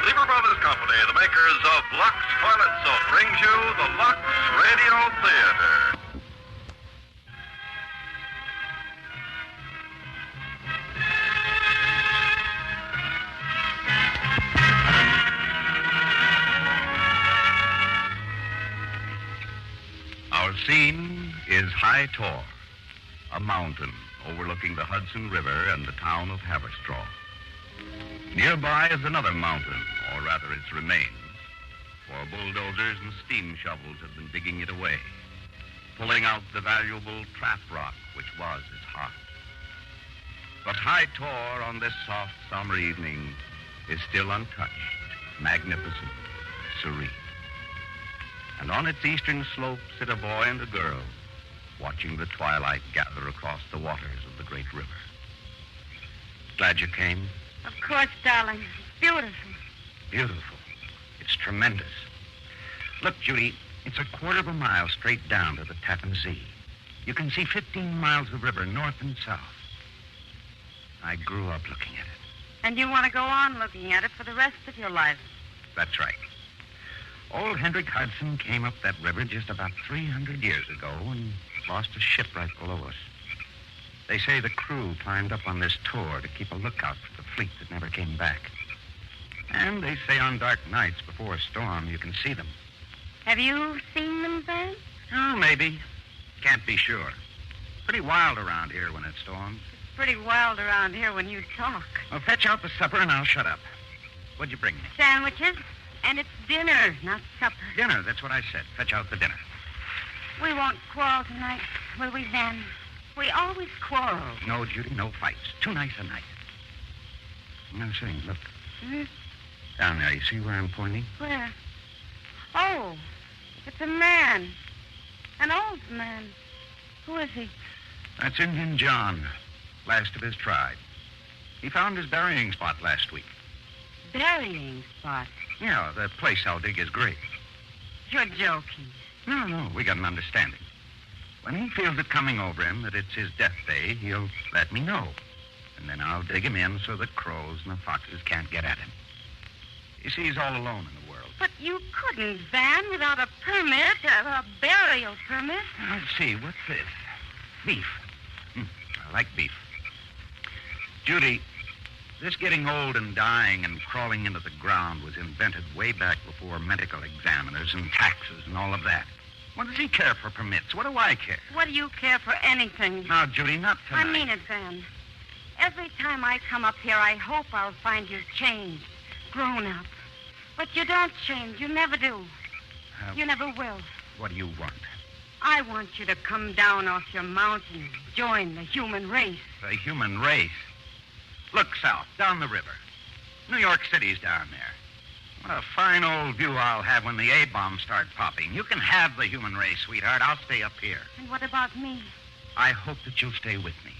Lever Brothers Company, the makers of Lux Toilet Soap, brings you the Lux Radio Theatre. Our scene is High Tor, a mountain overlooking the Hudson River and the town of Haverstraw. Nearby is another mountain, or rather its remains, for bulldozers and steam shovels have been digging it away, pulling out the valuable trap rock which was its heart. But High Tor on this soft summer evening is still untouched, magnificent, serene. And on its eastern slope sit a boy and a girl, watching the twilight gather across the waters of the great river. Glad you came? Of course, darling. It's beautiful. Beautiful. It's tremendous. Look, Judy, it's a quarter of a mile straight down to the Tappan Zee. You can see 15 miles of river north and south. I grew up looking at it. And you want to go on looking at it for the rest of your life? That's right. Old Hendrik Hudson came up that river just about 300 years ago and lost a ship right below us. They say the crew climbed up on this tour to keep a lookout for the fleet that never came back. And they say on dark nights before a storm, you can see them. Have you seen them, Ben? Oh, maybe. Can't be sure. Pretty wild around here when it storms. It's pretty wild around here when you talk. Well, fetch out the supper and I'll shut up. What'd you bring me? Sandwiches. And it's dinner, not supper. Dinner, that's what I said. Fetch out the dinner. We won't quarrel tonight, will we, Ben? We always quarrel. No, Judy, no fights. Too nice a night. Now, say, look. Hmm? Down there, you see where I'm pointing? Where? Oh, it's a man. An old man. Who is he? That's Indian John, last of his tribe. He found his burying spot last week. Burying spot? Yeah, the place I'll dig his grave. You're joking. No, we got an understanding. When he feels it coming over him that it's his death day, he'll let me know. And then I'll dig him in so the crows and the foxes can't get at him. You see, he's all alone in the world. But you couldn't, Van, without a permit, a burial permit. Let's see, what's this? Beef. I like beef. Judy, this getting old and dying and crawling into the ground was invented way back before medical examiners and taxes and all of that. What does he care for permits? What do I care? What do you care for anything? Now, Judy, not tonight. I mean it, Van. Every time I come up here, I hope I'll find you changed, grown up. But you don't change. You never do. You never will. What do you want? I want you to come down off your mountain, join the human race. The human race? Look south, down the river. New York City's down there. What a fine old view I'll have when the A-bombs start popping. You can have the human race, sweetheart. I'll stay up here. And what about me? I hope that you'll stay with me.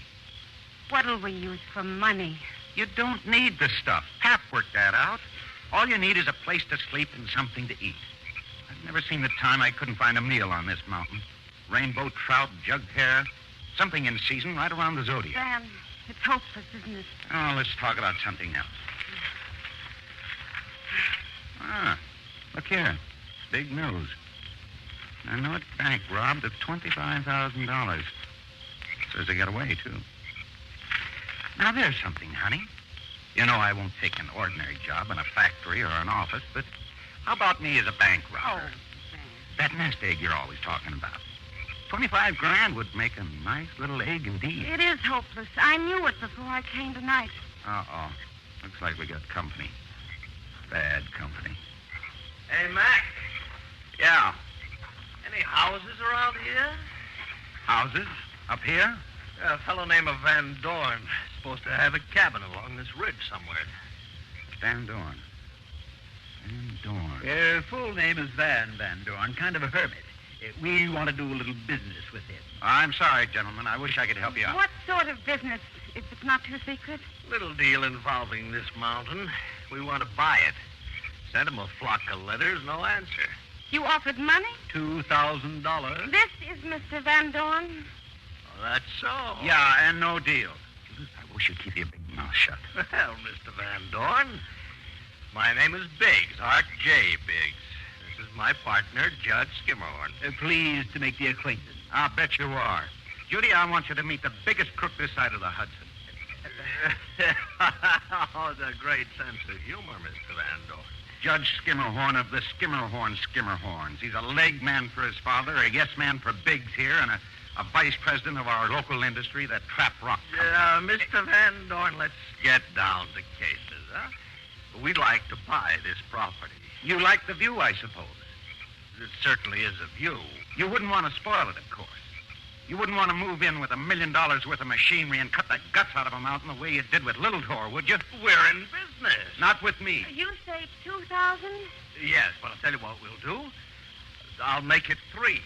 What'll we use for money? You don't need the stuff. Pap worked that out. All you need is a place to sleep and something to eat. I've never seen the time I couldn't find a meal on this mountain. Rainbow trout, jugged hare, something in season right around the zodiac. Van, it's hopeless, isn't it? Oh, let's talk about something else. Look here. Big news. I know it bank robbed of $25,000. Says they got away, too. Now, there's something, honey. You know I won't take an ordinary job in a factory or an office, but how about me as a bank robber? Oh, Van. That nest egg you're always talking about. $25,000 would make a nice little egg indeed. It is hopeless. I knew it before I came tonight. Uh-oh. Looks like we got company. Bad company. Hey, Mac. Yeah. Any houses around here? Houses? Up here? A fellow named Van Dorn. Supposed to have a cabin along this ridge somewhere. Van Dorn. Van Dorn. Your full name is Van Dorn, kind of a hermit. We want to do a little business with him. I'm sorry, gentlemen. I wish I could help you out. What sort of business, if it's not too secret? Little deal involving this mountain. We want to buy it. Sent him a flock of letters, no answer. You offered money? $2,000. This is Mr. Van Dorn. Oh, that's so. Yeah, and no deal. I wish you'd keep your big mouth shut. Well, Mr. Van Dorn, My name is Biggs, Art J. Biggs. This is my partner, Judge Skimmerhorn. Pleased to make the acquaintance. I'll bet you are. Judy, I want you to meet the biggest crook this side of the Hudson. Oh, the great sense of humor, Mr. Van Dorn. Judge Skimmerhorn of the Skimmerhorns. He's a leg man for his father, a yes man for Biggs here, and a vice president of our local industry, the Trap Rock Company. Mr. Van Dorn, let's get down to cases, huh? We'd like to buy this property. You like the view, I suppose. It certainly is a view. You wouldn't want to spoil it, of course. You wouldn't want to move in with $1 million worth of machinery and cut the guts out of a mountain the way you did with Little Tor, would you? We're in business. Not with me. You say 2,000? Yes, but I'll tell you what we'll do. I'll make it $3,000,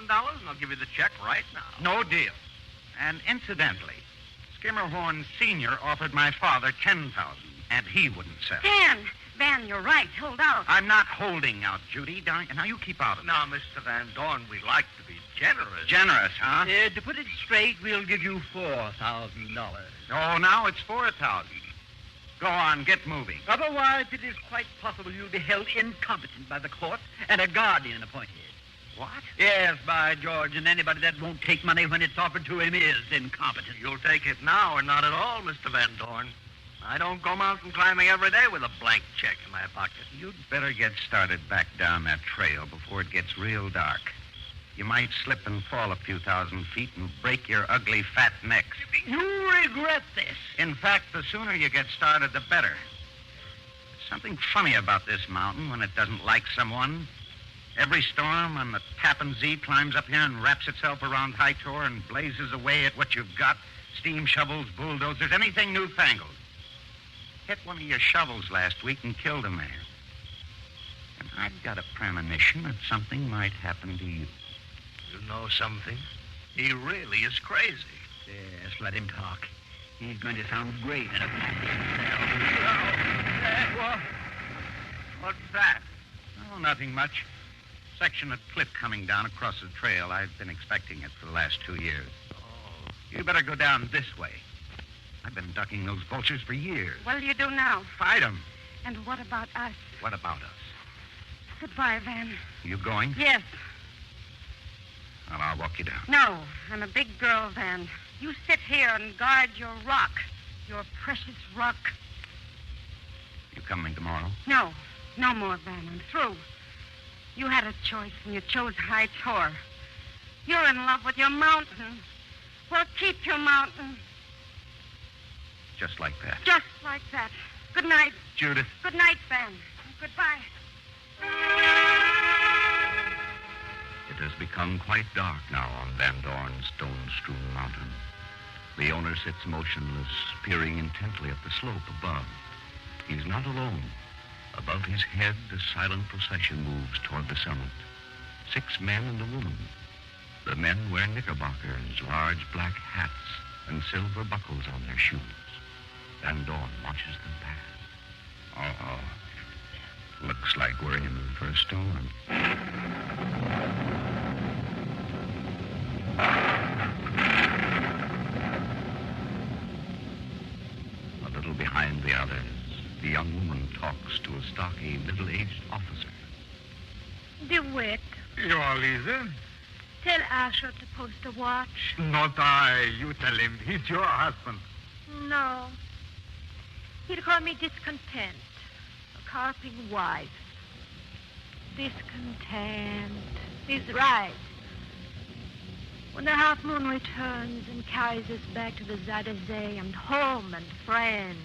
and I'll give you the check right now. No deal. And incidentally, Skimmerhorn Sr. offered my father $10,000, and he wouldn't sell. Van, you're right. Hold out. I'm not holding out, Judy. Now you keep out of it. Now, Mr. Van Dorn, we like to be generous. Generous, huh? To put it straight, we'll give you $4,000. Oh, now it's $4,000. Go on, get moving. Otherwise, it is quite possible you'll be held incompetent by the court and a guardian appointed. What? Yes, by George, and anybody that won't take money when it's offered to him is incompetent. You'll take it now or not at all, Mr. Van Dorn. I don't go mountain climbing every day with a blank check in my pocket. You'd better get started back down that trail before it gets real dark. You might slip and fall a few thousand feet and break your ugly fat necks. You regret this. In fact, the sooner you get started, the better. There's something funny about this mountain when it doesn't like someone. Every storm on the Tappan Zee climbs up here and wraps itself around High Tor and blazes away at what you've got. Steam shovels, bulldozers, anything newfangled. Hit one of your shovels last week and killed a man. And I've got a premonition that something might happen to you. You know something? He really is crazy. Yes, let him talk. He's going to sound great in a What's that? Oh, nothing much. Section of cliff coming down across the trail. I've been expecting it for the last 2 years. Oh. You better go down this way. I've been ducking those vultures for years. What'll you do now? Fight them. And what about us? What about us? Goodbye, Van. You going? Yes. Well, I'll walk you down. No, I'm a big girl, Van. You sit here and guard your rock. Your precious rock. You coming tomorrow? No. No more, Van. I'm through. You had a choice, and you chose High Tor. You're in love with your mountain. Well, keep your mountain. Just like that. Just like that. Good night. Judith. Good night, Van. Goodbye. It has become quite dark now on Van Dorn's stone-strewn mountain. The owner sits motionless, peering intently at the slope above. He's not alone. Above his head, a silent procession moves toward the summit. 6 men and a woman. The men wear knickerbockers, large black hats, and silver buckles on their shoes. Van Dorn watches them pass. Uh-oh. Looks like we're in for a storm. A little behind the others, the young woman talks to a stocky, middle-aged officer. DeWitt, Yeah, Lisa? tell Asher to post a watch. Not I. You tell him. He's your husband. No. He'd call me discontent. A carping wife. Discontent is right. When the half moon returns and carries us back to the Zuyder Zee and home and friends,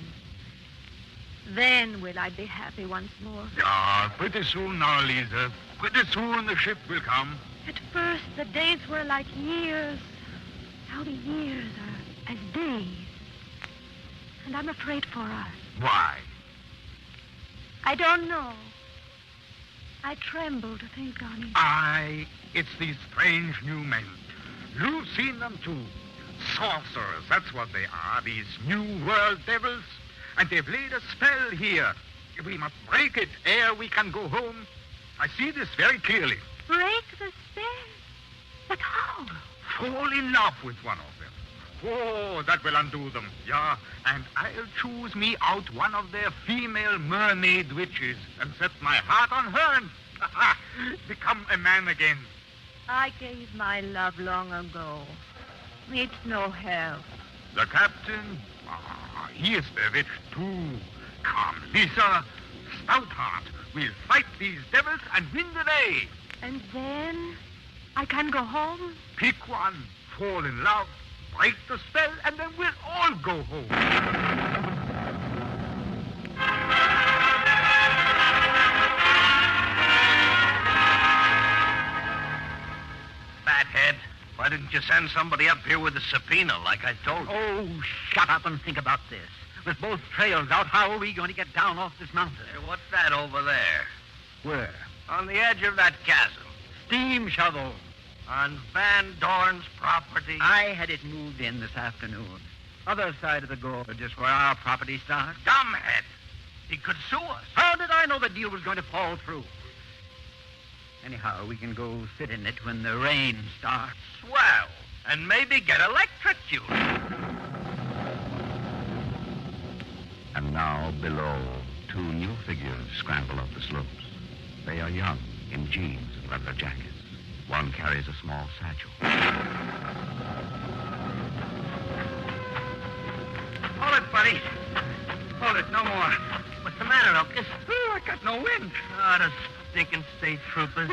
then will I be happy once more. Yeah, pretty soon now, Lisa. Pretty soon the ship will come. At first, the days were like years. Now the years are as days. And I'm afraid for us. Why? I don't know. I tremble to think on it. It's these strange new men. You've seen them too. Sorcerers, that's what they are. These new world devils. And they've laid a spell here. We must break it ere we can go home. I see this very clearly. Break the spell? But how? Fall in love with one of them. Oh, that will undo them. Yeah, and I'll choose me out one of their female mermaid witches and set my heart on her and become a man again. I gave my love long ago. It's no help. The captain, he is bewitched too. Come, Lisa, stout heart. We'll fight these devils and win the day. And then I can go home? Pick one, fall in love, break the spell, and then we'll all go home. Fathead, why didn't you send somebody up here with a subpoena like I told you? Oh, shut up and think about this. With both trails out, how are we going to get down off this mountain? Hey, what's that over there? Where? On the edge of that chasm. Steam shovel. On Van Dorn's property. I had it moved in this afternoon. Other side of the gorge, just where our property starts. Dumbhead. He could sue us. How did I know the deal was going to fall through? Anyhow, we can go sit in it when the rain starts. Swell. And maybe get electrocuted. And now, below, two new figures scramble up the slopes. They are young, in jeans and leather jackets. One carries a small satchel. Hold it, buddy. Hold it, no more. What's the matter, Uncas? Oh, I got no wind. Oh, the stinking state troopers.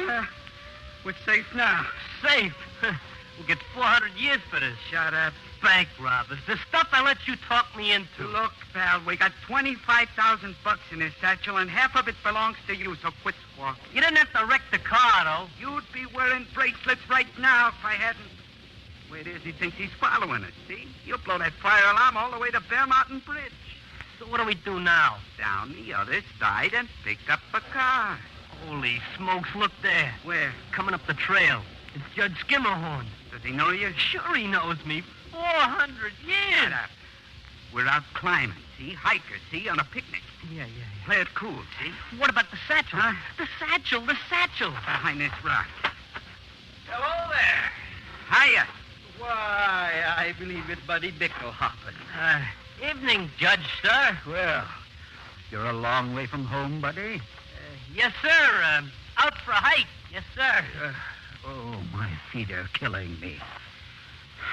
We're safe now. Safe? We'll get 400 years for this. Shut up. Bank robbers. The stuff I let you talk me into. Look, pal, we got $25,000 in this satchel, and half of it belongs to you, so quit squawking. You didn't have to wreck the car, though. You'd be wearing bracelets right now if I hadn't. Wait, is he thinks he's following us, see? You'll blow that fire alarm all the way to Bear Mountain Bridge. So what do we do now? Down the other side and pick up a car. Holy smokes, look there. Where? Coming up the trail. It's Judge Skimmerhorn. Does he know you? Sure he knows me. 400 years. Shut up. We're out climbing, see? Hikers, see? On a picnic. Yeah. Play it cool, see? What about the satchel? Huh? The satchel. Behind this rock. Hello there. Hiya. Why, I believe it's Buddy Bickle hopping. Evening, Judge, sir. Well, you're a long way from home, Buddy. Yes, sir. Out for a hike. Yes, sir. Oh, my feet are killing me.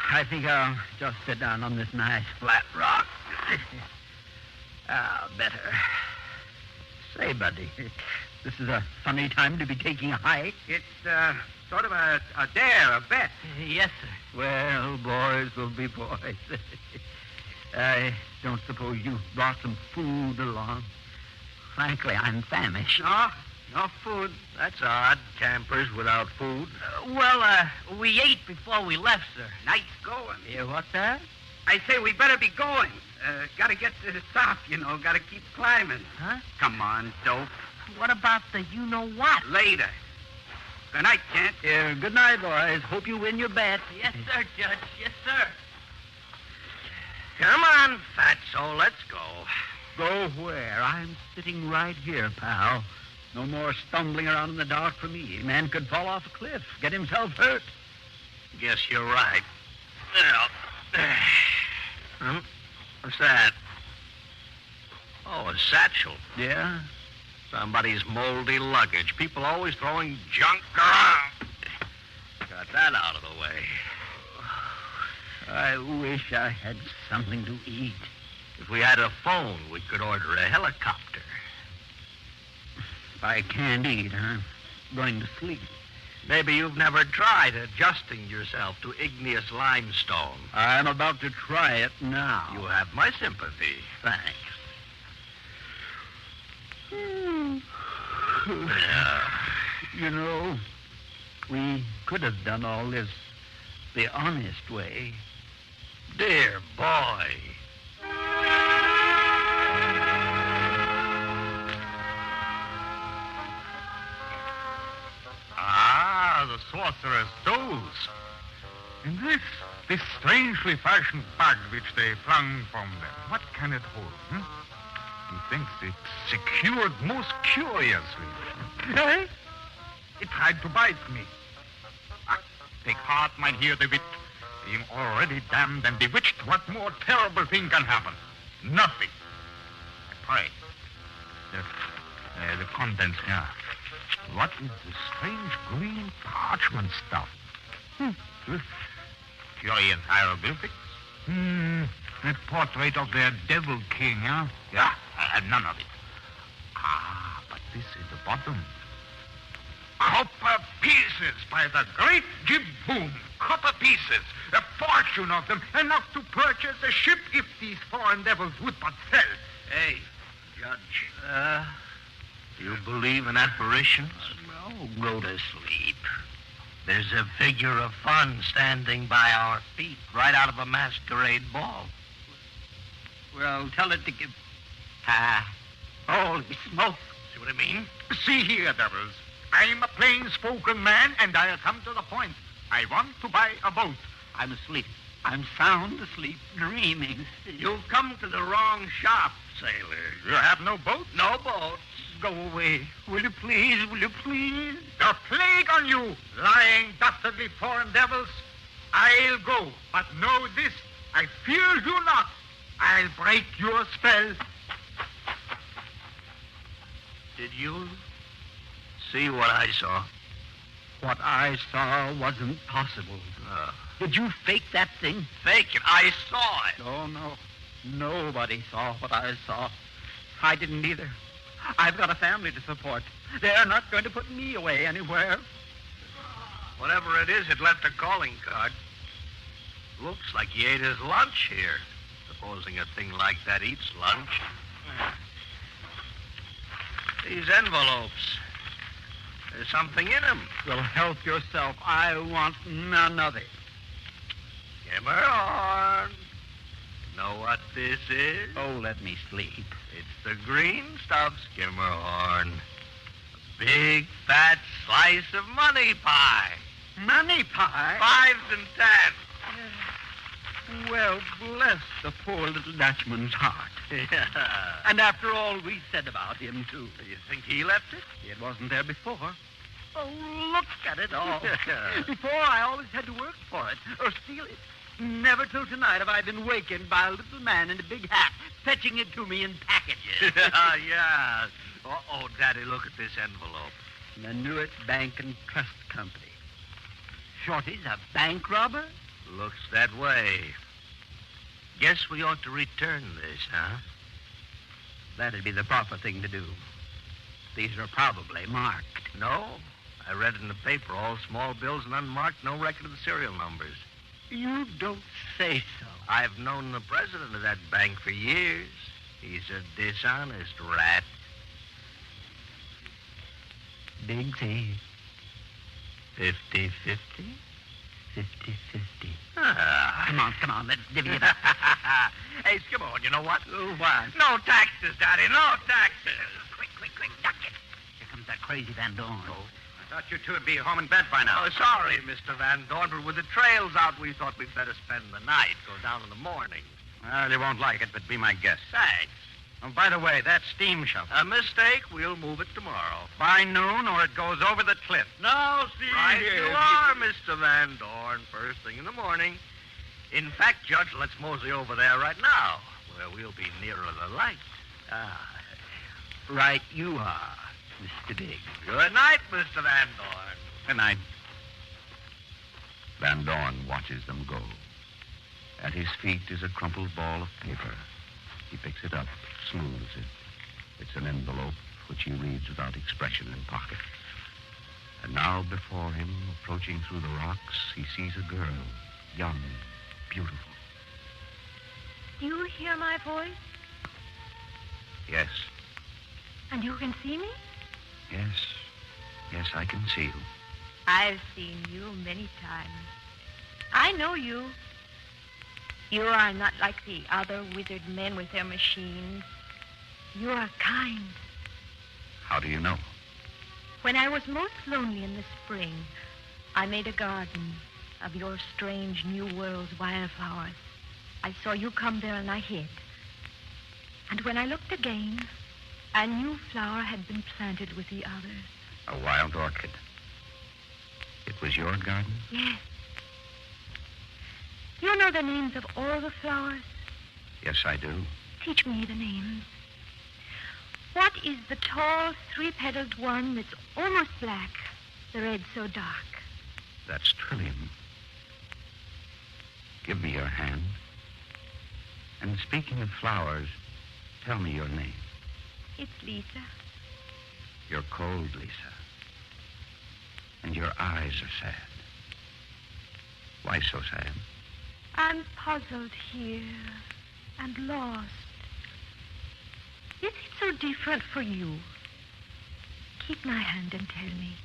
I think I'll just sit down on this nice flat rock. Better. Say, Buddy, this is a funny time to be taking a hike. It's sort of a dare, a bet. Yes, sir. Well, boys will be boys. I don't suppose you brought some food along. Frankly, I'm famished. No food. That's odd. Campers without food. Well, we ate before we left, sir. Nice going. Yeah, what's that? I say we better be going. Gotta get to the top, you know. Gotta keep climbing. Huh? Come on, dope. What about the you-know-what? Later. Good night, Kent. Good night, boys. Hope you win your bet. Yes, sir, Judge. Yes, sir. Come on, fatso. Let's go. Go where? I'm sitting right here, pal. No more stumbling around in the dark for me. A man could fall off a cliff, get himself hurt. Guess you're right. Well, what's that? Oh, a satchel. Yeah? Somebody's moldy luggage. People always throwing junk around. Got that out of the way. I wish I had something to eat. If we had a phone, we could order a helicopter. If I can't eat, I'm going to sleep. Maybe you've never tried adjusting yourself to igneous limestone. I'm about to try it now. You have my sympathy. Thanks. You know, we could have done all this the honest way. Dear boy. The sorcerer's dose. And this strangely fashioned bag which they flung from them, what can it hold? Methinks it secured most curiously. Eh? It tried to bite me. Take heart, mein Herr de Witt. Being already damned and bewitched, what more terrible thing can happen? Nothing. I pray. The contents here. What is this strange green parchment stuff? Curious hieroglyphics? That portrait of their devil king, huh? Yeah, none of it. But this is the bottom. Copper pieces, by the great jib-boom. Copper pieces. A fortune of them, enough to purchase a ship if these foreign devils would but sell. Hey, Judge, you believe in apparitions? No, go to sleep. There's a figure of fun standing by our feet right out of a masquerade ball. Well, tell it to give... Holy smoke. See what I mean? See here, devils. I'm a plain-spoken man, and I'll come to the point. I want to buy a boat. I'm asleep. I'm sound asleep, dreaming. You've come to the wrong shop, sailor. You have no boat? No boats. Go away. Will you please? Will you please? The plague on you, lying, dastardly foreign devils. I'll go, but know this. I fear you not. I'll break your spell. Did you see what I saw? What I saw wasn't possible. Did you fake that thing? Fake it. I saw it. Oh, no. Nobody saw what I saw. I didn't either. I've got a family to support. They're not going to put me away anywhere. Whatever it is, it left a calling card. Looks like he ate his lunch here. Supposing a thing like that eats lunch. These envelopes. There's something in them. Well, help yourself. I want none of it. Skimmerhorn. Know what this is? Oh, let me sleep. It's the green stuff, Skimmerhorn. A big, fat slice of money pie. Money pie? 5s and 10s. Well, bless the poor little Dutchman's heart. And after all we said about him, too. Do you think he left it? It wasn't there before. Oh, look at it all. Before, I always had to work for it or steal it. Never till tonight have I been wakened by a little man in a big hat fetching it to me in packages. Yeah. Oh, Daddy, look at this envelope. The Newitt Bank and Trust Company. Shorty's a bank robber? Looks that way. Guess we ought to return this, huh? That'd be the proper thing to do. These are probably marked. No. I read in the paper, all small bills and unmarked, no record of the serial numbers. You don't say so. I've known the president of that bank for years. He's a dishonest rat. Big thief. 50-50? 50-50. Ah. Come on, let's divvy it up. Hey, Skimmerhorn, you know what? What? No taxes, Daddy, no taxes. Quick, duck it. Here comes that crazy Van Dorn. I thought you two would be home in bed by now. Oh, sorry, Mr. Van Dorn, but with the trails out, we thought we'd better spend the night. Go down in the morning. Well, you won't like it, but be my guest. Thanks. Oh, by the way, that steam shovel. A mistake. We'll move it tomorrow. By noon, or it goes over the cliff. Now, see right here. You are, Mr. Van Dorn, first thing in the morning. In fact, Judge, let's mosey over there right now, where we'll be nearer the light. Right you are, Mr. Big. Good night, Mr. Van Dorn. Good night. Van Dorn watches them go. At his feet is a crumpled ball of paper. He picks it up, smooths it. It's an envelope which he reads without expression in pocket. And now before him, approaching through the rocks, he sees a girl, young, beautiful. Do you hear my voice? Yes, And you can see me? yes, I can see you. I've seen you many times. I know you. You are not like the other withered men with their machines. You are kind. How do you know? When I was most lonely in the spring, I made a garden of your strange New World's wildflowers. I saw you come there and I hid. And when I looked again, a new flower had been planted with the others. A wild orchid. It was your garden? Yes. You know the names of all the flowers? Yes, I do. Teach me the names. What is the tall, three-petaled one that's almost black, the red so dark? That's trillium. Give me your hand. And speaking of flowers, tell me your name. It's Lisa. You're cold, Lisa. And your eyes are sad. Why so sad? I'm puzzled here and lost. Is it so different for you? Keep my hand and tell me.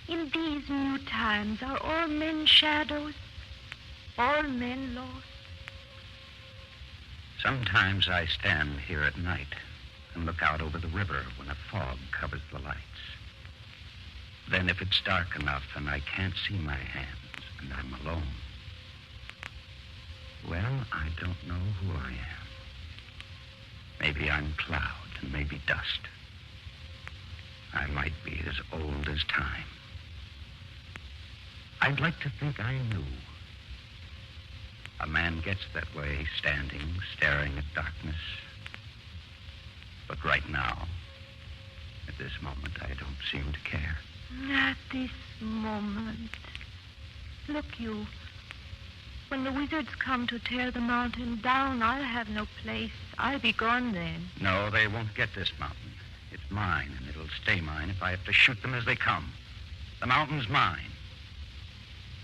In these new times, are all men shadows? All men lost? Sometimes I stand here at night and look out over the river when a fog covers the lights. Then if it's dark enough and I can't see my hands and I'm alone, well, I don't know who I am. Maybe I'm cloud and maybe dust. I might be as old as time. I'd like to think I knew. A man gets that way, standing, staring at darkness. But right now, at this moment, I don't seem to care. At this moment. Look, you. When the wizards come to tear the mountain down, I'll have no place. I'll be gone then. No, they won't get this mountain. It's mine, and it'll stay mine if I have to shoot them as they come. The mountain's mine.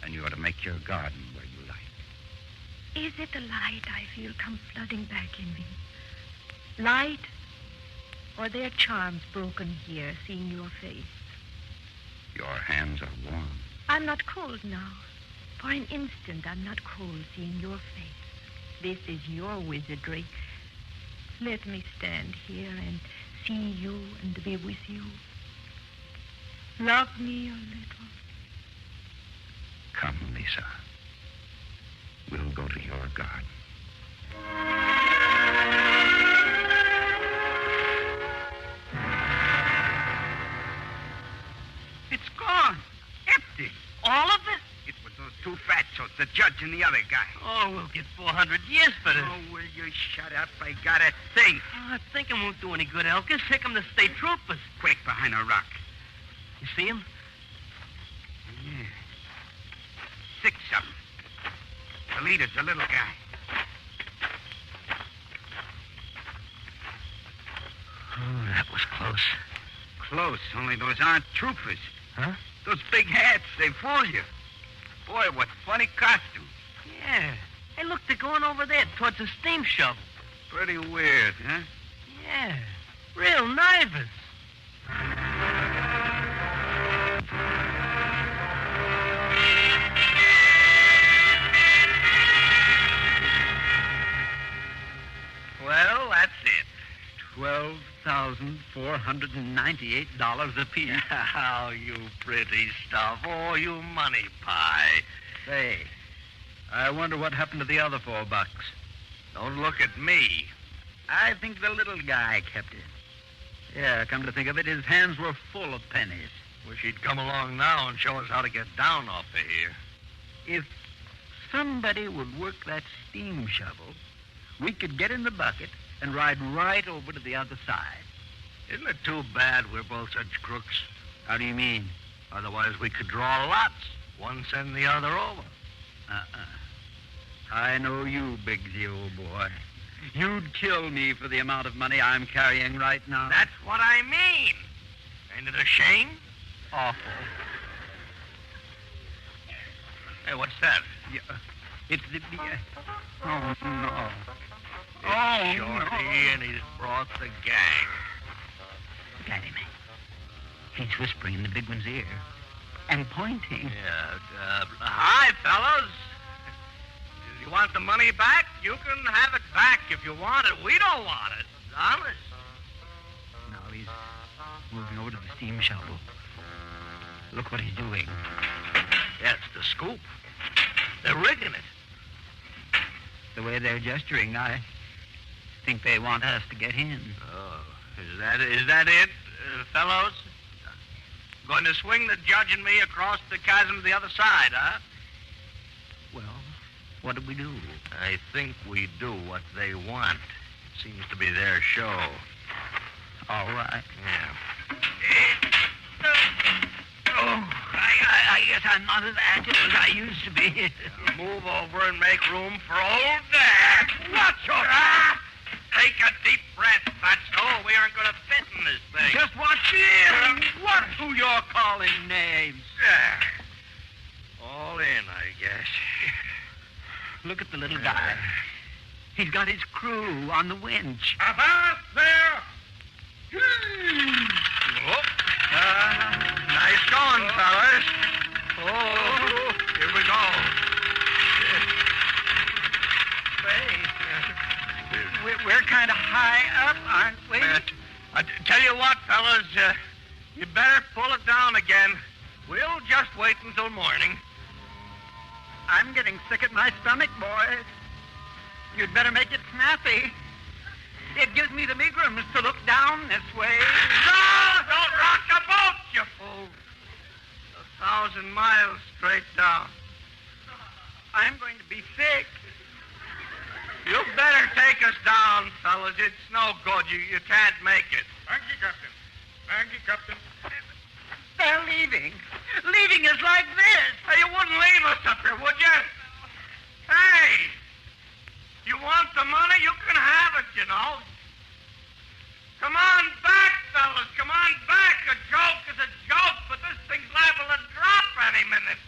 And you ought to make your garden where you like. Is it the light I feel come flooding back in me? Light? Or their charms broken here, seeing your face? Your hands are warm. I'm not cold now. For an instant, I'm not cold seeing your face. This is your wizardry. Let me stand here and see you and be with you. Love me a little. Come, Lisa. We'll go to your garden. It's gone. Empty. All of it? It was those two fatsos, the judge and the other guy. Oh, we'll get 400 years for this. Oh, will you shut up? I gotta think. I think it won't do any good, Elkins. Take them to state troopers. Quick, behind a rock. You see him? Yeah. 6 of them. The leader's the little guy. Oh, that was close. Close, only those aren't troopers. Huh? Those big hats, they fool you. Boy, what funny costumes. Yeah. Hey, look, they're going over there towards the steam shovel. Pretty weird, huh? Yeah. Real nervous. Well, that's it. $12,498 apiece. Oh, you pretty stuff. Oh, you money pie. Say, I wonder what happened to the other $4. Don't look at me. I think the little guy kept it. Yeah, come to think of it, his hands were full of pennies. Wish he'd come along now and show us how to get down off of here. If somebody would work that steam shovel, we could get in the bucket and ride right over to the other side. Isn't it too bad we're both such crooks? How do you mean? Otherwise, we could draw lots. One send the other over. I know you, Bigsy, old boy. You'd kill me for the amount of money I'm carrying right now. That's what I mean. Ain't it a shame? Awful. Hey, what's that? Yeah, it's the... oh, no. It's Shorty, and he's brought the gang. Look at him. He's whispering in the big one's ear and pointing. Yeah, hi, fellas. You want the money back? You can have it back if you want it. We don't want it. Honest. Now he's moving over to the steam shovel. Look what he's doing. That's the scoop. They're rigging it. The way they're gesturing, I think they want us to get in. Oh, is that it, fellows? Going to swing the judge and me across the chasm to the other side, huh? Well, What do we do? I think we do what they want. Seems to be their show. All right. Yeah. Oh, I guess I'm not as active as I used to be. Move over and make room for old Dad. Watch your... Take a deep breath, Fatso. We aren't going to fit in this thing. Just watch me. Watch who you're calling names. All in, I guess. Look at the little guy. He's got his crew on the winch. Avast there! Nice going, fellas. Oh, here we go. We're kind of high up, aren't we? I tell you what, fellas, you better pull it down again. We'll just wait until morning. I'm getting sick at my stomach, boys. You'd better make it snappy. It gives me the megrims to look down this way. No! Don't rock the boat, you fool! 1,000 miles straight down. I'm going to be sick. You better take us down, fellas. It's no good. You can't make it. Thank you, Captain. Thank you, Captain. They're leaving. Leaving us like this. Hey, you wouldn't leave us up here, would you? Hey! You want the money? You can have it, you know. Come on back, fellas. Come on back. A joke is a joke, but this thing's liable to drop any minute.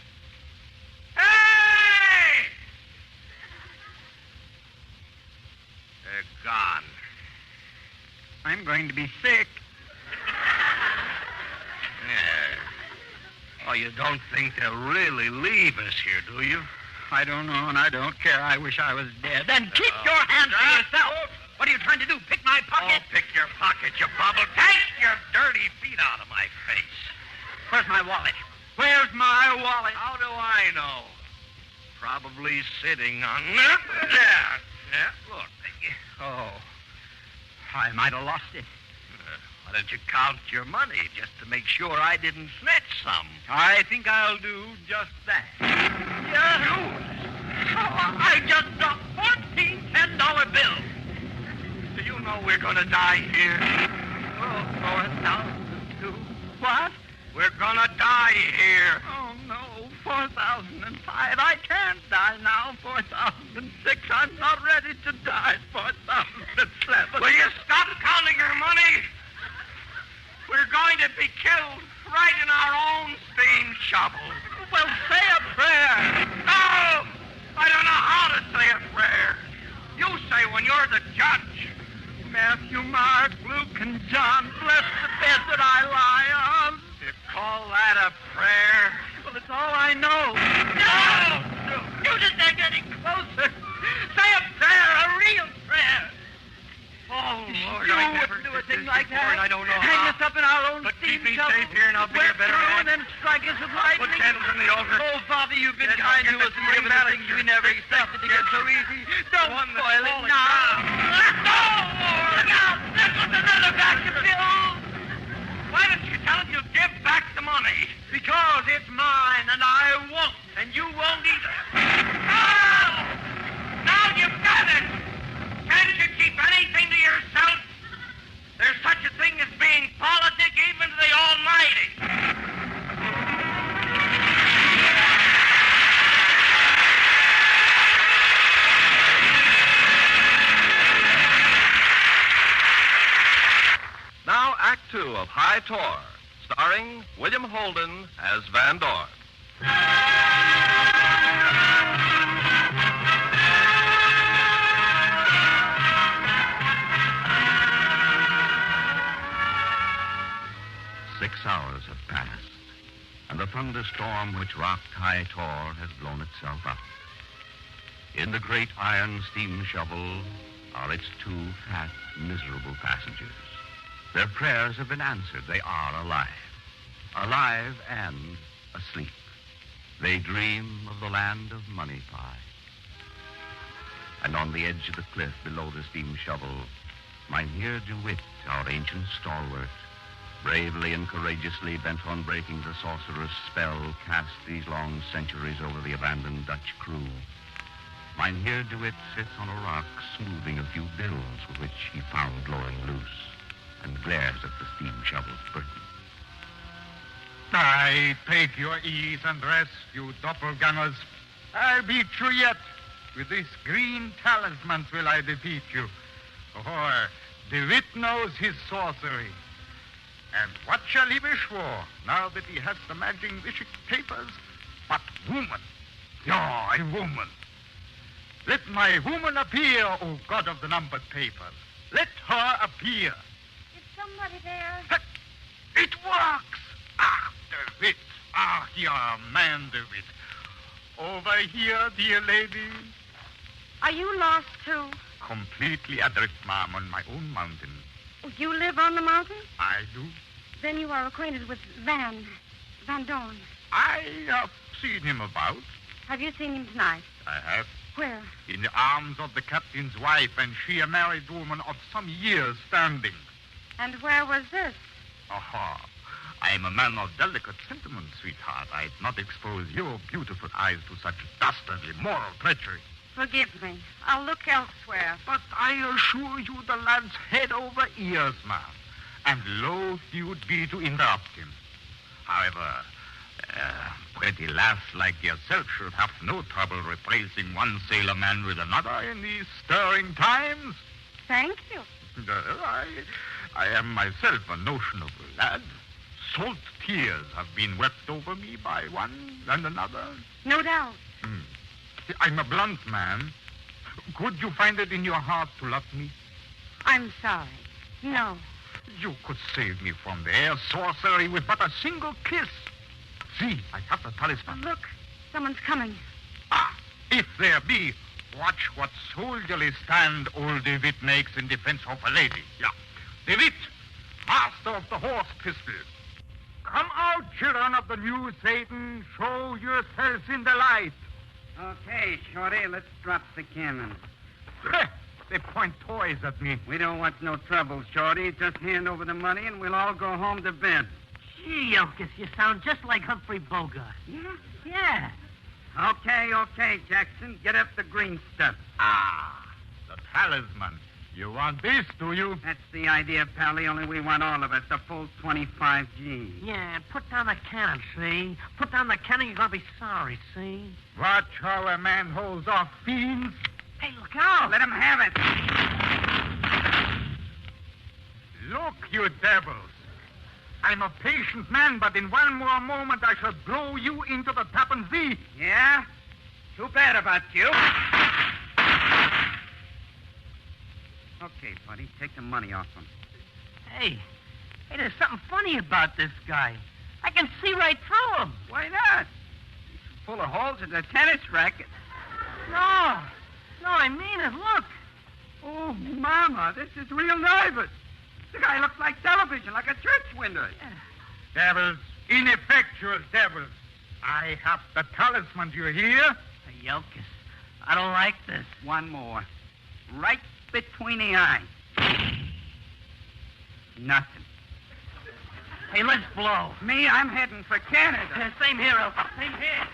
Hey! They're gone. I'm going to be sick. Yeah. Oh, you don't think they'll really leave us here, do you? I don't know, and I don't care. I wish I was dead. Then keep your hands to yourself. What are you trying to do? Pick my pocket? Oh, pick your pocket, you bubble. Take your dirty feet out of my face. Where's my wallet? Where's my wallet? How do I know? Probably sitting on... Yeah, look. Oh, I might have lost it. Why don't you count your money just to make sure I didn't snitch some? I think I'll do just that. Yeah. I just dropped 14 $10 bills. Do you know we're going to die here? Oh, 4,002. What? We're going to die here. Oh, no, 4,005. I can't die now. 4,006. I'm not ready to die. 4,007. Will you stop counting your money? We're going to be killed right in our own steam shovel. Well, say a prayer. No! I don't know how to say a prayer. You say when you're the judge. Matthew, Mark, Luke, and John, bless the bed that I lie on. You call that a prayer? Well, it's all I know. No! You just ain't getting closer. Say a prayer, a real prayer. Oh, Lord, you I never wouldn't do a did thing this like before, that. and I don't know Hang how. us up in our own But steam keep me shovel. safe here, and I'll be your Wet better through man. and then strike us with lightning. Put candles in the altar. Oh, Father, you've been Yes, kind I'll to get us the and green given us things manager. we never Fix expected to up, get yes. so easy. Don't one that's spoil it falling now. down. No! Look out! There goes another batch of bills. Why don't you tell him you'll give back the money? Because it's mine, and I won't. And you won't either. Oh! Now you've got it! Can't you keep anything to yourself? There's such a thing as being politic even to the Almighty. Now, Act Two of High Tor, starring William Holden as Van Dorn. Hours have passed, and the thunderstorm which rocked High Tor has blown itself out. In the great iron steam shovel are its two fat, miserable passengers. Their prayers have been answered. They are alive. Alive and asleep. They dream of the land of money pie. And on the edge of the cliff below the steam shovel, Mynheer DeWitt, our ancient stalwart, bravely and courageously bent on breaking the sorcerer's spell cast these long centuries over the abandoned Dutch crew. Mynheer DeWitt sits on a rock, smoothing a few bills which he found blowing loose, and glares at the steam shovel's burden. I take your ease and rest, you doppelgangers. I'll beat you yet. With these green talismans will I defeat you. For DeWitt knows his sorcery. And what shall he wish for, now that he has the magic wishing papers? But woman. Yeah, a woman. Let my woman appear, O God of the numbered papers. Let her appear. Is somebody there? It works! Ah, DeWitt. Ah, you're a man, DeWitt. Over here, dear lady. Are you lost, too? Completely adrift, ma'am, on my own mountain. Oh, you live on the mountain? I do. Then you are acquainted with Van Dorn. I have seen him about. Have you seen him tonight? I have. Where? In the arms of the captain's wife, and she a married woman of some years' standing. And where was this? Aha. I am a man of delicate sentiment, sweetheart. I'd not expose your beautiful eyes to such dastardly moral treachery. Forgive me. I'll look elsewhere. But I assure you the lad's head over ears, ma'am. And loath you'd be to interrupt him. However, pretty lass like yourself should have no trouble replacing one sailor man with another in these stirring times. Thank you. I am myself a notionable lad. Salt tears have been wept over me by one and another. No doubt. I'm a blunt man. Could you find it in your heart to love me? I'm sorry. No. You could save me from their sorcery with but a single kiss. See, I have the talisman. Look, someone's coming. Ah, if there be, watch what soldierly stand old DeWitt makes in defense of a lady. Yeah. DeWitt, master of the horse pistol. Come out, children of the new Satan. Show yourselves in the light. Okay, Shorty, let's drop the cannon. They point toys at me. We don't want no trouble, Shorty. Just hand over the money and we'll all go home to bed. Gee, Elkis, you sound just like Humphrey Bogart. Yeah? Yeah. Okay, Jackson. Get up the green stuff. Ah, the talisman. You want this, do you? That's the idea, Pally, only we want all of it, the full 25 G. Yeah, put down the cannon, see? Put down the cannon, you're gonna be sorry, see? Watch how a man holds off fiends. Hey, look out! Let him have it. Look, you devils. I'm a patient man, but in one more moment I shall blow you into the Tappan Zee. Yeah? Too bad about you. Okay, buddy, take the money off him. Hey, there's something funny about this guy. I can see right through him. Why not? He's full of holes in a tennis racket. No, I mean it. Look. Oh, Mama, this is real nervous. The guy looks like television, like a church window. Devils, ineffectual devils. I have the talisman, do you hear? Hey, Elkis, I don't like this. One more. Right between the eyes. Nothing. Hey, let's blow. Me, I'm heading for Canada. Same here, Elkis. Same here.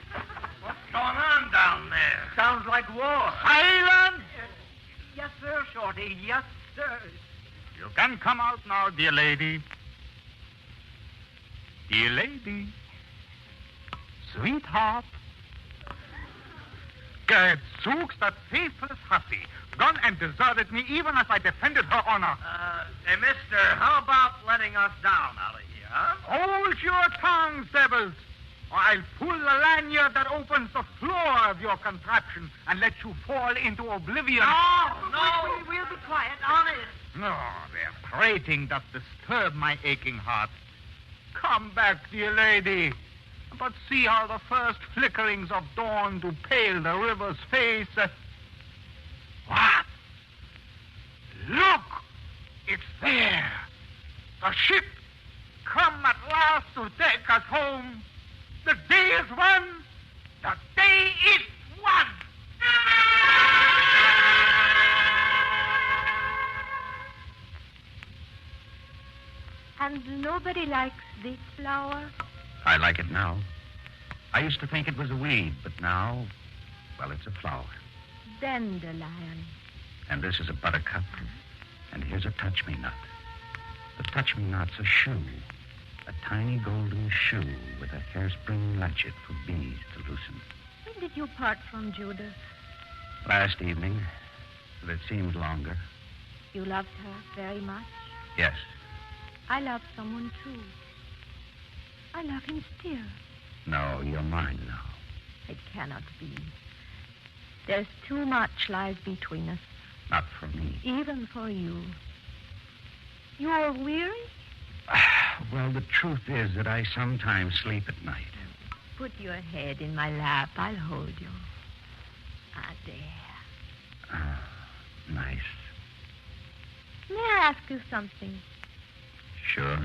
What's going on down there? Sounds like war. Silence! Yes, sir, Shorty. Yes, sir. You can come out now, dear lady. Dear lady. Sweetheart. Gadzooks, that faithless hussy. Gone and deserted me even as I defended her honor. Hey, mister, how about letting us down out of here, huh? Hold your tongues, devils, or I'll pull the lanyard that opens the floor of your contraption and let you fall into oblivion. No, we'll be quiet. Honest. No, their prating doth disturb my aching heart. Come back, dear lady, but see how the first flickerings of dawn do pale the river's face. What? Look! It's there. The ship, come at last to take us home. The day is won. The day is won. And nobody likes this flower? I like it now. I used to think it was a weed, but now, well, it's a flower. dandelion. And this is a buttercup. And here's a touch-me-nut. The touch-me-nut's a shoe. A tiny golden shoe with a hairspring latchet for bees to loosen. When did you part from Judith? Last evening, but it seemed longer. You loved her very much? Yes. I love someone, too. I love him still. No, you're mine now. It cannot be. There's too much lies between us. Not for me. Even for you. You're weary? Well, the truth is that I sometimes sleep at night. Put your head in my lap. I'll hold you. Ah, there. Nice. May I ask you something? Sure.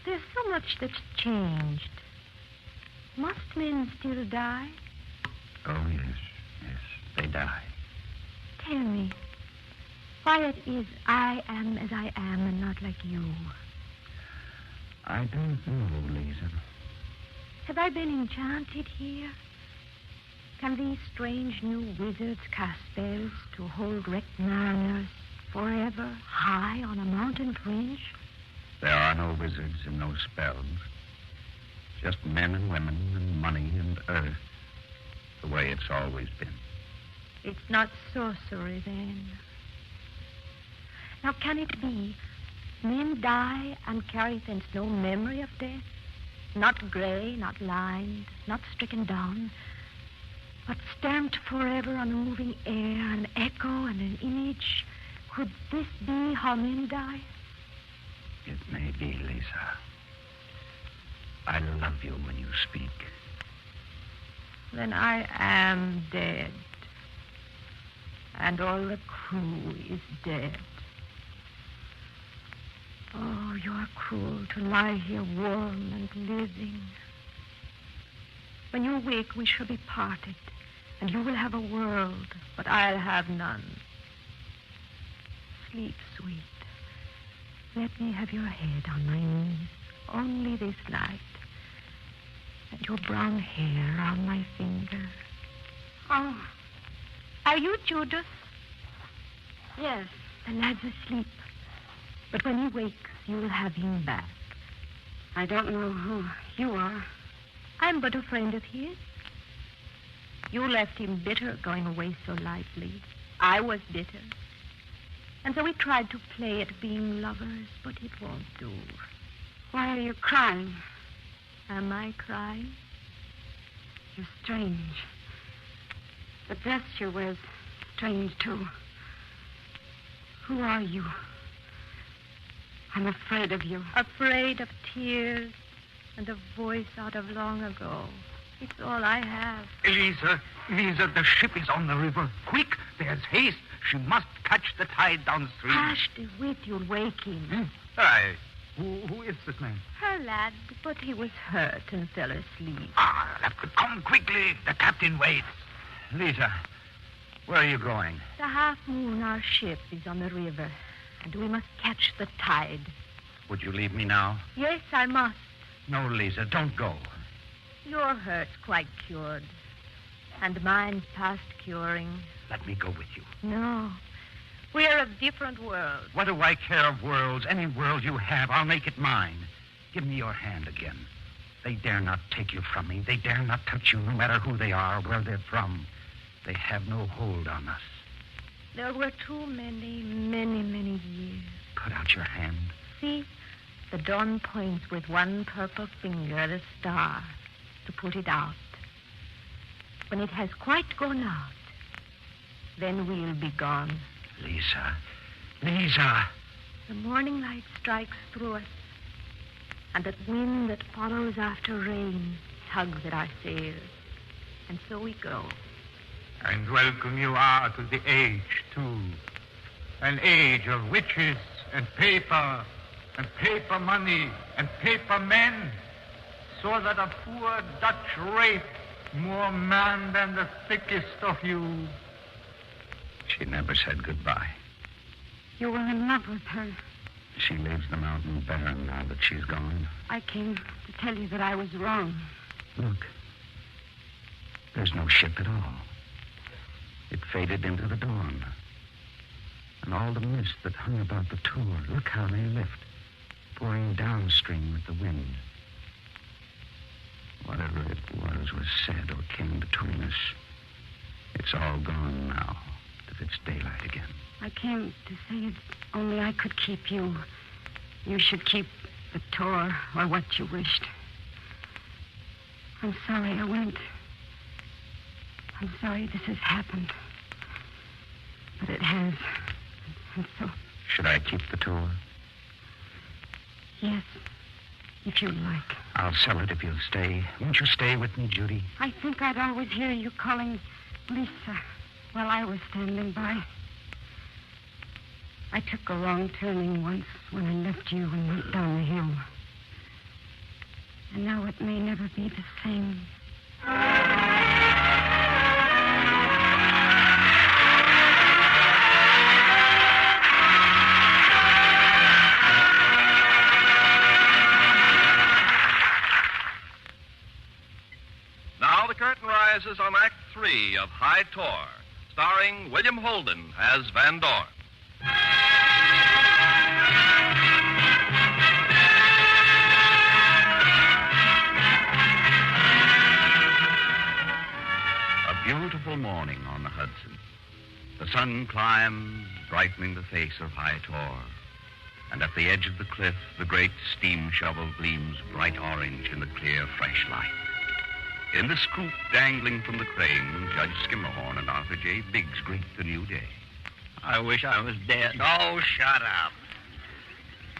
There's so much that's changed. Must men still die? Oh, yes. Yes, they die. Tell me, why it is I am as I am and not like you. I don't know, Lisa. Have I been enchanted here? Can these strange new wizards cast spells to hold wrecked mariners forever high on a mountain fringe? There are no wizards and no spells. Just men and women and money and earth. The way it's always been. It's not sorcery, then. Now, can it be men die and carry thence no memory of death? Not gray, not lined, not stricken down, but stamped forever on the moving air, an echo and an image. Could this be how men die? It may be, Lisa. I love you when you speak. Then I am dead. And all the crew is dead. Oh, you are cruel to lie here warm and living. When you wake, we shall be parted, and you will have a world, but I'll have none. Sleep, sweet. Let me have your head on my knees, only this night, and your brown hair on my finger. Oh, are you Judith? Yes. The lad's asleep. But when he wakes, you'll have him back. I don't know who you are. I'm but a friend of his. You left him bitter going away so lightly. I was bitter. And so we tried to play at being lovers, but it won't do. Why are you crying? Am I crying? You're strange. The dress you wear's strange, too. Who are you? I'm afraid of you. Afraid of tears and a voice out of long ago. It's all I have. Elisa, the ship is on the river. Quick, there's haste. She must catch the tide downstream. Hush, the wit, you'll wake him. Aye. Who is this man? Her lad, but he was hurt and fell asleep. Come quickly. The captain waits. Lisa, where are you going? The Half Moon, our ship, is on the river, and we must catch the tide. Would you leave me now? Yes, I must. No, Lisa, don't go. Your hurt's quite cured, and mine's past curing. Let me go with you. No. We're of different worlds. What do I care of worlds? Any world you have, I'll make it mine. Give me your hand again. They dare not take you from me. They dare not touch you, no matter who they are or where they're from. They have no hold on us. There were too many, many, many years. Put out your hand. See? The dawn points with one purple finger at a star to put it out. When it has quite gone out, then we'll be gone. Lisa. Lisa. The morning light strikes through us, and that wind that follows after rain tugs at our sails. And so we go. And welcome you are to the age, too. An age of witches and paper money and paper men, so that a poor Dutch rape more man than the thickest of you. She never said goodbye. You were in love with her. She leaves the mountain barren now that she's gone. I came to tell you that I was wrong. Look. There's no ship at all. It faded into the dawn. And all the mist that hung about the tour, look how they lift, pouring downstream with the wind. Whatever it was said or came between us, it's all gone now, if it's daylight again. I came to say if only I could keep you. You should keep the tour or what you wished. I'm sorry I went. I'm sorry this has happened. But it has. And so... Should I keep the tour? Yes, if you like. I'll sell it if you'll stay. Won't you stay with me, Judy? I think I'd always hear you calling Lisa while I was standing by. I took a wrong turning once when I left you and went down the hill. And now it may never be the same. Now the curtain rises on Act 3 of High Tor, starring William Holden as Van Dorn. A beautiful morning on the Hudson. The sun climbs, brightening the face of High Tor. And at the edge of the cliff, the great steam shovel gleams bright orange in the clear, fresh light. In the scoop dangling from the crane, Judge Skimmerhorn and Arthur J. Biggs greet the new day. I wish I was dead. Oh, shut up.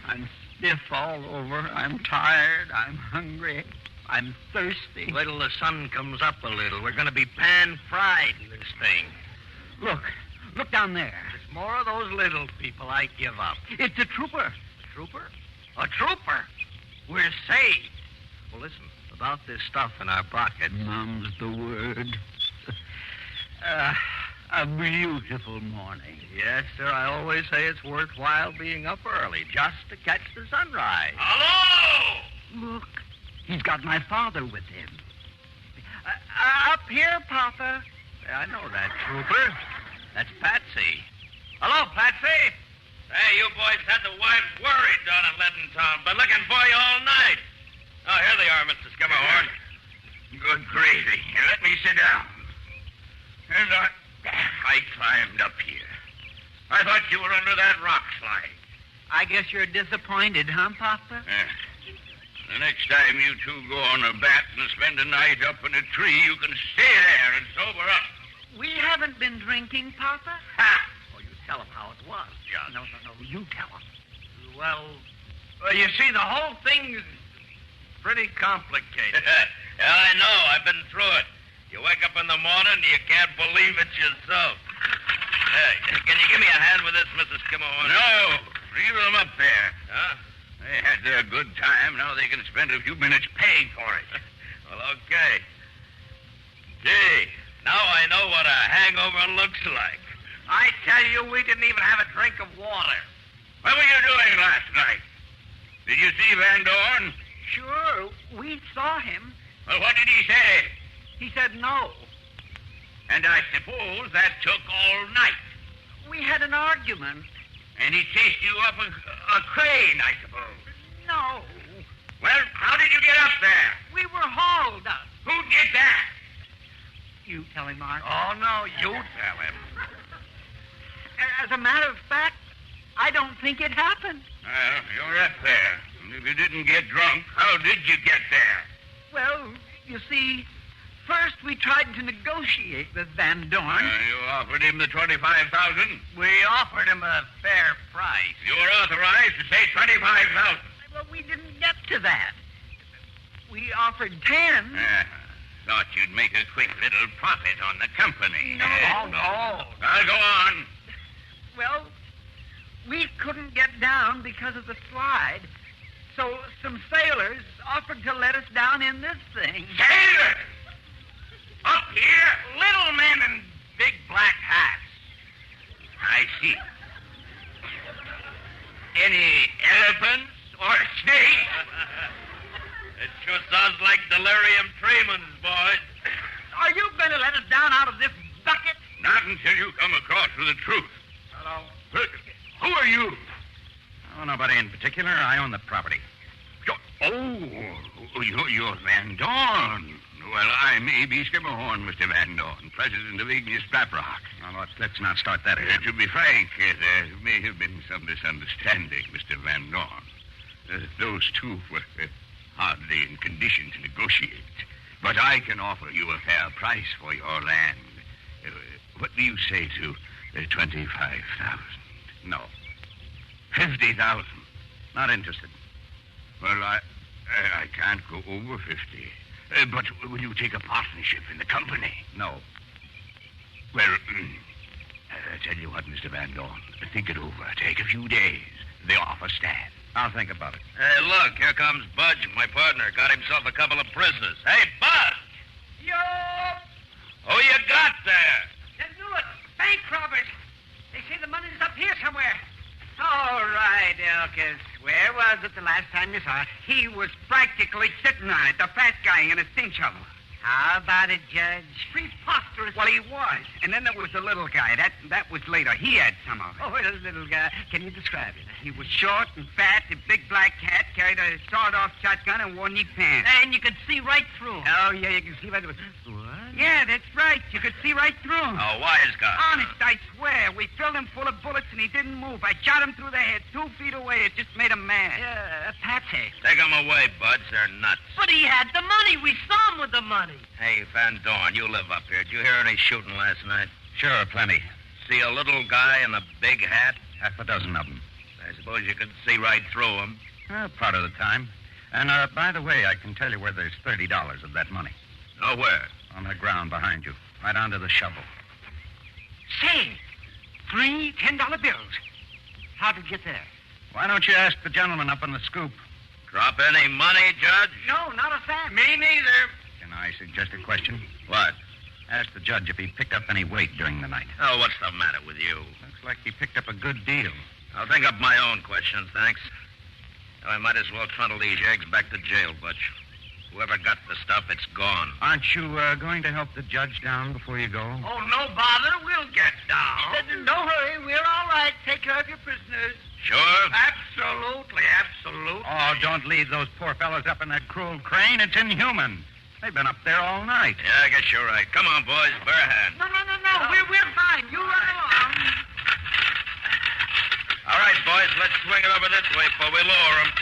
I'm stiff all over. I'm tired. I'm hungry. I'm thirsty. Wait till the sun comes up a little. We're going to be pan-fried in this thing. Look. Look down there. It's more of those little people I give up. It's a trooper. Trooper? A trooper? We're saved. Well, listen, about this stuff in our pockets. Mum's the word. A beautiful morning. Yes, sir. I always say it's worthwhile being up early just to catch the sunrise. Hello! Look, he's got my father with him. Up here, Papa. Yeah, I know that trooper. That's Patsy. Hello, Patsy. Hey, you boys had the wives worried down at Leadentown. Been looking for you all night. Oh, here they are, Mr. Skimmerhorn. Good gravy. Let me sit down. And I climbed up here. I thought you were under that rock slide. I guess you're disappointed, huh, Papa? The next time you two go on a bat and spend a night up in a tree, you can stay there and sober up. We haven't been drinking, Papa. Ha! Well, you tell him how it was, John. No, you tell him. Well, you see, the whole thing's pretty complicated. Yeah, I know. I've been through it. You wake up in the morning and you can't believe it yourself. Hey, can you give me a hand with this, Mrs. Skimmerhorn? No. Leave them up there. Huh? They had their good time. Now they can spend a few minutes paying for it. Well, okay. Gee, now I know what a hangover looks like. I tell you, we didn't even have a drink of water. What were you doing last night? Did you see Van Dorn? Sure, we saw him. Well, what did he say? He said no. And I suppose that took all night. We had an argument. And he chased you up a crane, I suppose. No. Well, how did you get up there? We were hauled up. Who did that? You tell him, Mark. Oh, no, you tell him. As a matter of fact, I don't think it happened. Well, you're up there. And if you didn't get drunk, how did you get there? Well, you see, first we tried to negotiate with Van Dorn. You offered him the $25,000? We offered him a fair price. You were authorized to say $25,000. Well, we didn't get to that. We offered 10. Thought you'd make a quick little profit on the company. No. I'll go on. Well, we couldn't get down because of the slide. So some sailors offered to let us down in this thing. Sailors! Up here? Little men in big black hats. I see. Any elephants or snakes? It sure sounds like delirium tremens, boys. Are you going to let us down out of this bucket? Not until you come across with the truth. Hello. Who are you? Oh, nobody in particular. I own the property. You're Van Dorn. Well, I'm A.B. Skimmerhorn, Mr. Van Dorn, president of Ignis Flaprock. Now, let's not start that again. To be frank, there may have been some misunderstanding, Mr. Van Dorn. Those two were hardly in condition to negotiate. But I can offer you a fair price for your land. What do you say to 25,000? No. 50,000? Not interested. Well, I can't go over 50. But will you take a partnership in the company? No. Well, I tell you what, Mr. Van Dorn. Think it over. Take a few days. The offer stands. I'll think about it. Hey, look, here comes Budge, my partner. Got himself a couple of prisoners. Hey, Budge! Yo! Who you got there? Let's do it. Bank robbers. They say the money's up here somewhere. All right, Elkis. Where was it the last time you saw it? He was practically sitting on it, the fat guy in a steam shovel. How about it, Judge? Preposterous. Well, he was. And then there was the little guy. That was later. He had some of it. Oh, the little guy. Can you describe it? He was short and fat, a big black hat, carried a sawed-off shotgun, and wore neat pants. And you could see right through him. Oh, yeah, you can see right through him. What? Yeah, that's right. You could see right through him. Oh, wise guy. Honest, I swear. We filled him full of bullets, and he didn't move. I shot him through the head 2 feet away. It just made him mad. Yeah, Patsy. Take them away, Budge. They're nuts. But he had the money. We saw him with the money. Hey, Van Dorn, you live up here. Did you hear any shooting last night? Sure, plenty. See a little guy in a big hat? Half a dozen of them. I suppose you could see right through him. Part of the time. And, by the way, I can tell you where there's $30 of that money. Oh, where? On the ground behind you. Right onto the shovel. Say, 3 $10 bills. How'd it get there? Why don't you ask the gentleman up on the scoop? Drop any money, Judge? No, not a cent. Me neither. Can I suggest a question? What? Ask the judge if he picked up any weight during the night. Oh, what's the matter with you? Looks like he picked up a good deal. I'll think up my own questions, thanks. I might as well trundle these eggs back to jail, Butch. Whoever got the stuff, it's gone. Aren't you going to help the judge down before you go? Oh, no bother. We'll get down. No hurry. We're all right. Take care of your prisoners. Sure? Absolutely, absolutely. Oh, don't leave those poor fellows up in that cruel crane. It's inhuman. They've been up there all night. Yeah, I guess you're right. Come on, boys. Bear a hand. No. We're fine. You run along. All right, boys. Let's swing it over this way before we lower them.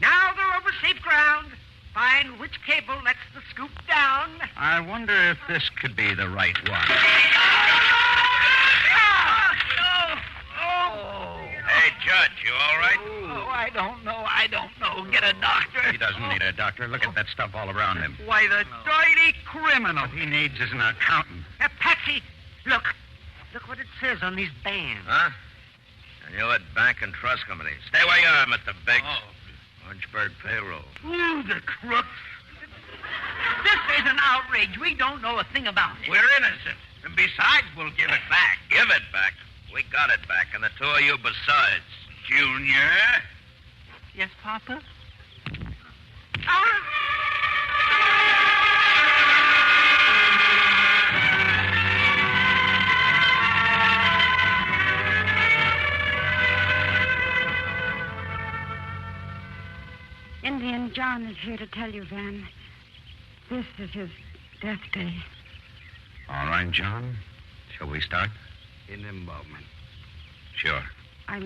Now they're over safe ground. Find which cable lets the scoop down. I wonder if this could be the right one. Hey, Judge, you all right? Oh, I don't know. Get a doctor. He doesn't need a doctor. Look at that stuff all around him. Why, the dirty criminal. What he needs is an accountant. Patsy, look. Look what it says on these bands. Huh? And you're at Bank and Trust Company. Stay where you are, Mr. Biggs. Orangeburg payroll. Ooh, the crooks. This is an outrage. We don't know a thing about it. We're innocent. And besides, we'll give it back. Give it back? We got it back, and the two of you besides. Junior? Yes, Papa? Indian John is here to tell you, Van. This is his death day. All right, John. Shall we start? In a moment. Sure. I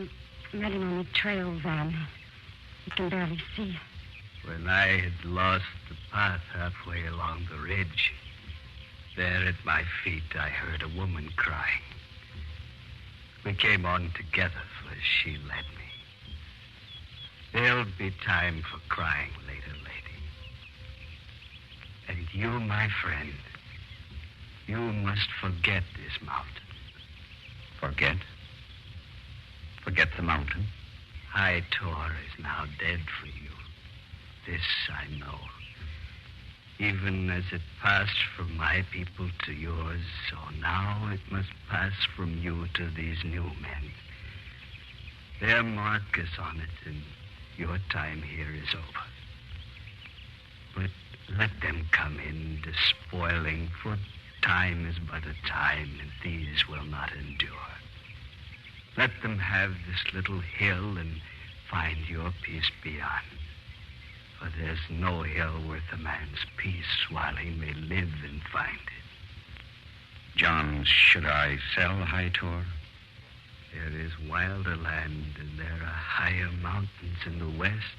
met him on the trail, Van. You can barely see. When I had lost the path halfway along the ridge, there at my feet I heard a woman crying. We came on together, for she led me. There'll be time for crying later, lady. And you, my friend, you must forget this mountain. Forget? Forget the mountain? High Tor is now dead for you. This I know. Even as it passed from my people to yours, so now it must pass from you to these new men. Their mark is on it, and your time here is over. But Let them come in, despoiling, for time is but a time, and these will not endure. Let them have this little hill and find your peace beyond. For there's no hill worth a man's peace while he may live and find it. John, should I sell High Tor? There is wilder land, and there are higher mountains in the west.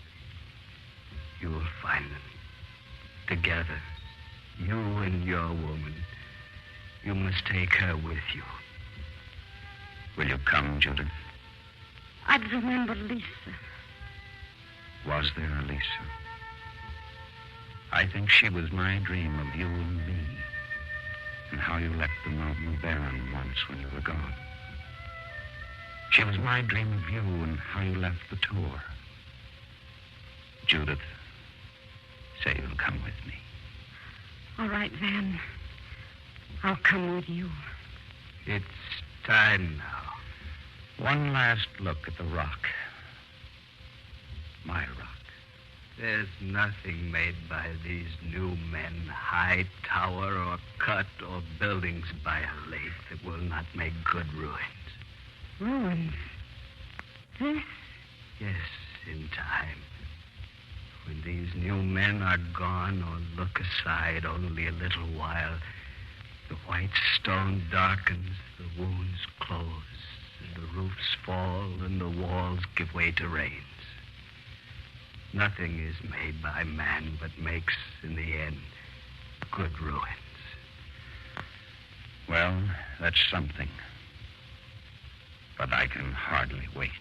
You will find them. Together, you and your woman. You must take her with you. Will you come, Judith? I'd remember Lisa. Was there a Lisa? I think she was my dream of you and me, and how you left the mountain barren once when you were gone. She was my dream of you and how you left the tour. Judith, say you'll come with me. All right, Van. I'll come with you. It's time now. One last look at the rock. My rock. There's nothing made by these new men, high tower or cut or buildings by a lake, that will not make good ruins. Ruins? This? Yes, in time. When these new men are gone or look aside only a little while, the white stone darkens, the wounds close, and the roofs fall, and the walls give way to rains. Nothing is made by man but makes, in the end, good ruins. Well, that's something. But I can hardly wait.